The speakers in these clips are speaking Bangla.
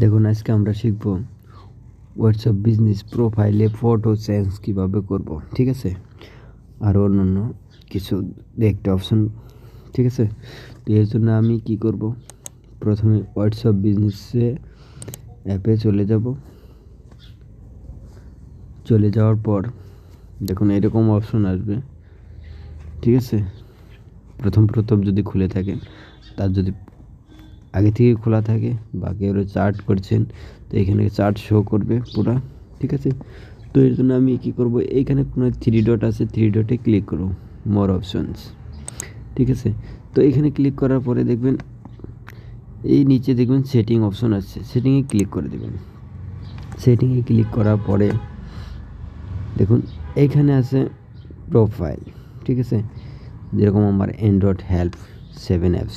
দেখুন আজকে আমরা শিখব হোয়াটসঅ্যাপ বিজনেস প্রোফাইলে ফটো চেঞ্জ কীভাবে করব, ঠিক আছে। আরও অন্যান্য কিছু দেখতে অপশন, ঠিক আছে। তো এর জন্য আমি কি করব, প্রথমে হোয়াটসঅ্যাপ বিজনেসে অ্যাপে চলে যাওয়ার পর দেখুন এরকম অপশন আসবে, ঠিক আছে। প্রথম যদি খুলে থাকেন, তার যদি আগে থেকে খোলা থাকে বা কেউ চার্ট করছেন, তো এখানে চার্ট শো করবে পুরা, ঠিক আছে। তো এর জন্য আমি কি করব, এইখানে কোনো 3 ডট আছে, 3 ডটে ক্লিক করব, মোর অপশনস, ঠিক আছে। তো এখানে ক্লিক করার পরে দেখবেন এই নিচে দেখবেন সেটিং অপশন আছে, সেটিংয়ে ক্লিক করে দেবেন। সেটিংয়ে ক্লিক করার পরে দেখুন এইখানে আছে প্রোফাইল, ঠিক আছে। যেরকম আমার অ্যান্ড্রয়েড হেল্প 7 অ্যাপস,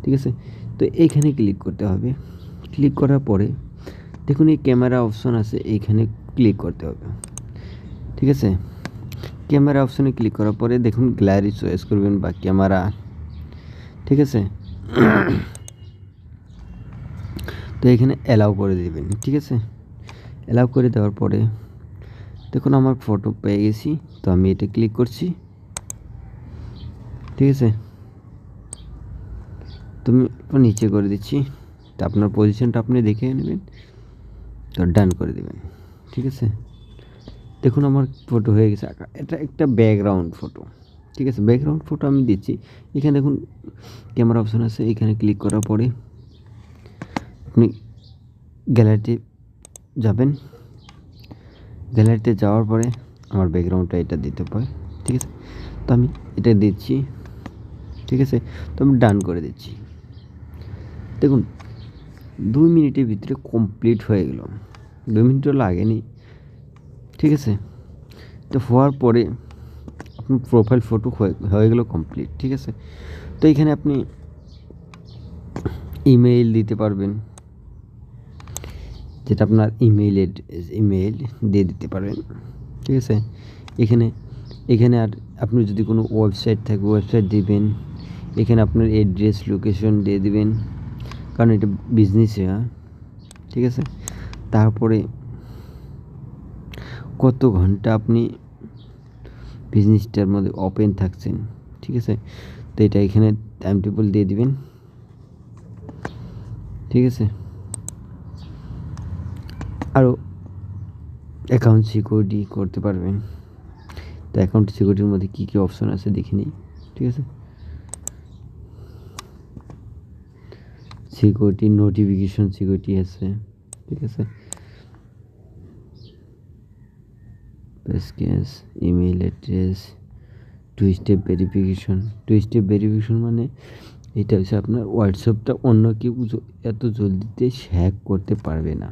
ঠিক আছে। তো এইখানে ক্লিক করতে হবে। ক্লিক করার পরে দেখুন এই ক্যামেরা অপশন আছে, এইখানে ক্লিক করতে হবে, ঠিক আছে। ক্যামেরা অপশনে ক্লিক করার পরে দেখুন গ্যালারি চয়েস করবেন বা ক্যামেরা, ঠিক আছে। তো এখানে অ্যালাউ করে দেবেন, ঠিক আছে। অ্যালাউ করে দেওয়ার পরে দেখুন আমার ফটো পেয়ে গেছি, তো আমি এটা ক্লিক করছি, ঠিক আছে। তুমি নিচে করে দিচ্ছি, তো আপনার পজিশনটা আপনি দেখে নেবেন, তো ডান করে দেবেন, ঠিক আছে। দেখুন আমার ফটো হয়ে গেছে, এটা একটা ব্যাকগ্রাউন্ড ফটো, ঠিক আছে। ব্যাকগ্রাউন্ড ফটো আমি দিচ্ছি। এখানে দেখুন ক্যামেরা অপশন আছে, এখানে ক্লিক করার পরে আপনি গ্যালারিতে যাবেন। গ্যালারিতে যাওয়ার পরে আমার ব্যাকগ্রাউন্ডটা এটা দিতে পারে, ঠিক আছে। তো আমি এটা দিচ্ছি, ঠিক আছে। তো আমি ডান করে দিচ্ছি। দেখুন 2 মিনিটের ভিতরে কমপ্লিট হয়ে গেল, 2 মিনিটও লাগেনি, ঠিক আছে। তো হওয়ার পরে আপনার প্রোফাইল ফটো হয়ে গেল কমপ্লিট, ঠিক আছে। তো এখানে আপনি ইমেইল দিতে পারবেন, যেটা আপনার ইমেইল দিয়ে দিতে পারবেন, ঠিক আছে। এখানে আর আপনি যদি কোনো ওয়েবসাইট থাকে ওয়েবসাইট দিবেন। এখানে আপনার অ্যাড্রেস লোকেশন দিয়ে দিবেন, কারণ এটা বিজনেসে, হ্যাঁ, ঠিক আছে। তারপরে কত ঘন্টা আপনি বিজনেসটার মধ্যে ওপেন থাকছেন, ঠিক আছে। তো এটা এখানে টাইম টেবিল দিয়ে দিবেন, ঠিক আছে। আরও অ্যাকাউন্ট সিকিউরিটি করতে পারবেন। তো অ্যাকাউন্ট সিকিউরিটির মধ্যে কী কী অপশন আছে দেখে নিই, ঠিক আছে। সিকিউরিটি, নোটিফিকেশন সিকিউরিটি আছে, ঠিক আছে। Passkeys, email address, two step verification মানে এটা হচ্ছে আপনার হোয়াটসঅ্যাপটা অন্য কেউ এত জলদিতে হ্যাক করতে পারবে না।